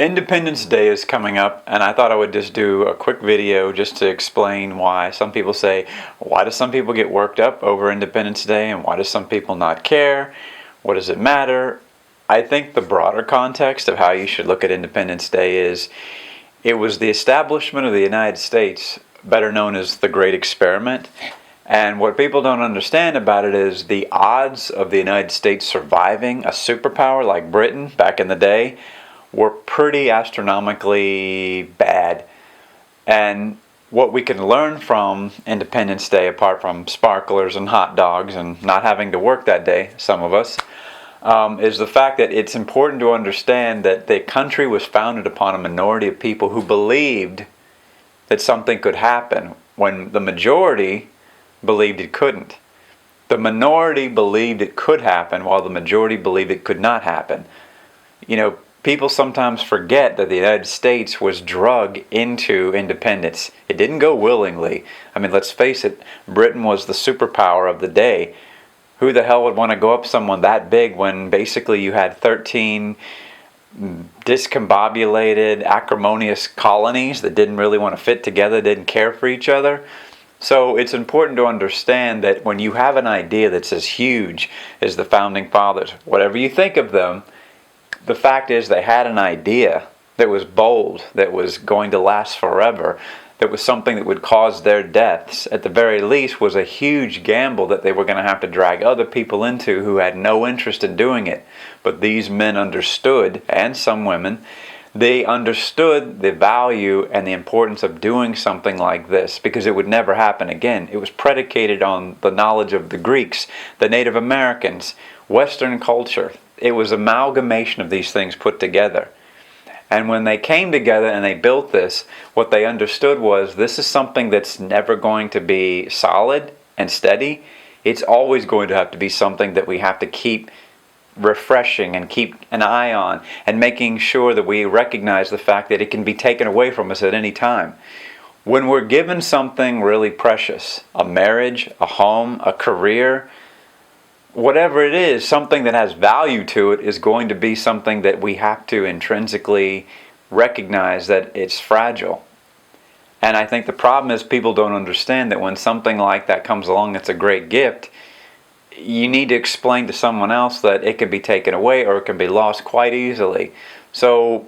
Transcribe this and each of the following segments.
Independence Day is coming up, and I thought I would just do a quick video just to explain why some people say, why do some people get worked up over Independence Day, and why do some people not care? What does it matter? I think the broader context of how you should look at Independence Day is, it was the establishment of the United States, better known as the Great Experiment. And what people don't understand about it is the odds of the United States surviving a superpower like Britain back in the day were pretty astronomically bad. And what we can learn from Independence Day, apart from sparklers and hot dogs and not having to work that day, some of us, is the fact that it's important to understand that the country was founded upon a minority of people who believed that something could happen when the majority believed it couldn't. The minority believed it could happen while the majority believed it could not happen. You know, people sometimes forget that the United States was drugged into independence. It didn't go willingly. I mean, let's face it, Britain was the superpower of the day. Who the hell would want to go up someone that big when basically you had 13 discombobulated, acrimonious colonies that didn't really want to fit together, didn't care for each other? So it's important to understand that when you have an idea that's as huge as the Founding Fathers, whatever you think of them, the fact is they had an idea that was bold, that was going to last forever, that was something that would cause their deaths. At the very least, was a huge gamble that they were going to have to drag other people into who had no interest in doing it. But these men understood, and some women, they understood the value and the importance of doing something like this, because it would never happen again. It was predicated on the knowledge of the Greeks, the Native Americans, Western culture. It was amalgamation of these things put together. And when they came together and they built this, what they understood was, this is something that's never going to be solid and steady. It's always going to have to be something that we have to keep refreshing and keep an eye on, and making sure that we recognize the fact that it can be taken away from us at any time. When we're given something really precious, a marriage, a home, a career, whatever it is, something that has value to it is going to be something that we have to intrinsically recognize that it's fragile. And I think the problem is people don't understand that when something like that comes along, it's a great gift, you need to explain to someone else that it can be taken away or it can be lost quite easily. So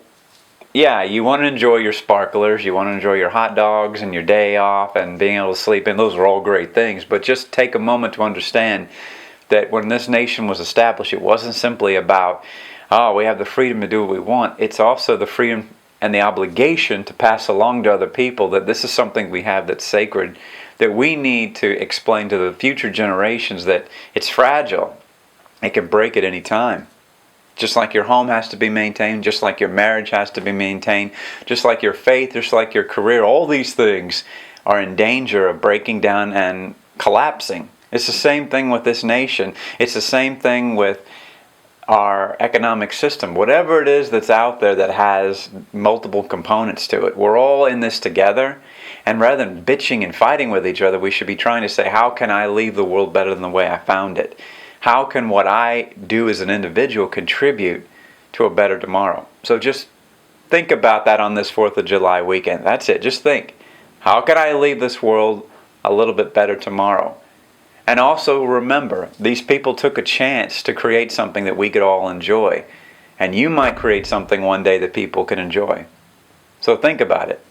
yeah, you want to enjoy your sparklers, you want to enjoy your hot dogs and your day off and being able to sleep in. Those are all great things, but just take a moment to understand that when this nation was established, it wasn't simply about, oh, we have the freedom to do what we want. It's also the freedom and the obligation to pass along to other people that this is something we have that's sacred, that we need to explain to the future generations that it's fragile. It can break at any time. Just like your home has to be maintained, just like your marriage has to be maintained, just like your faith, just like your career, all these things are in danger of breaking down and collapsing. It's the same thing with this nation. It's the same thing with our economic system. Whatever it is that's out there that has multiple components to it, we're all in this together. And rather than bitching and fighting with each other, we should be trying to say, how can I leave the world better than the way I found it? How can what I do as an individual contribute to a better tomorrow? So just think about that on this 4th of July weekend. That's it. Just think, how can I leave this world a little bit better tomorrow? And also remember, these people took a chance to create something that we could all enjoy. And you might create something one day that people can enjoy. So think about it.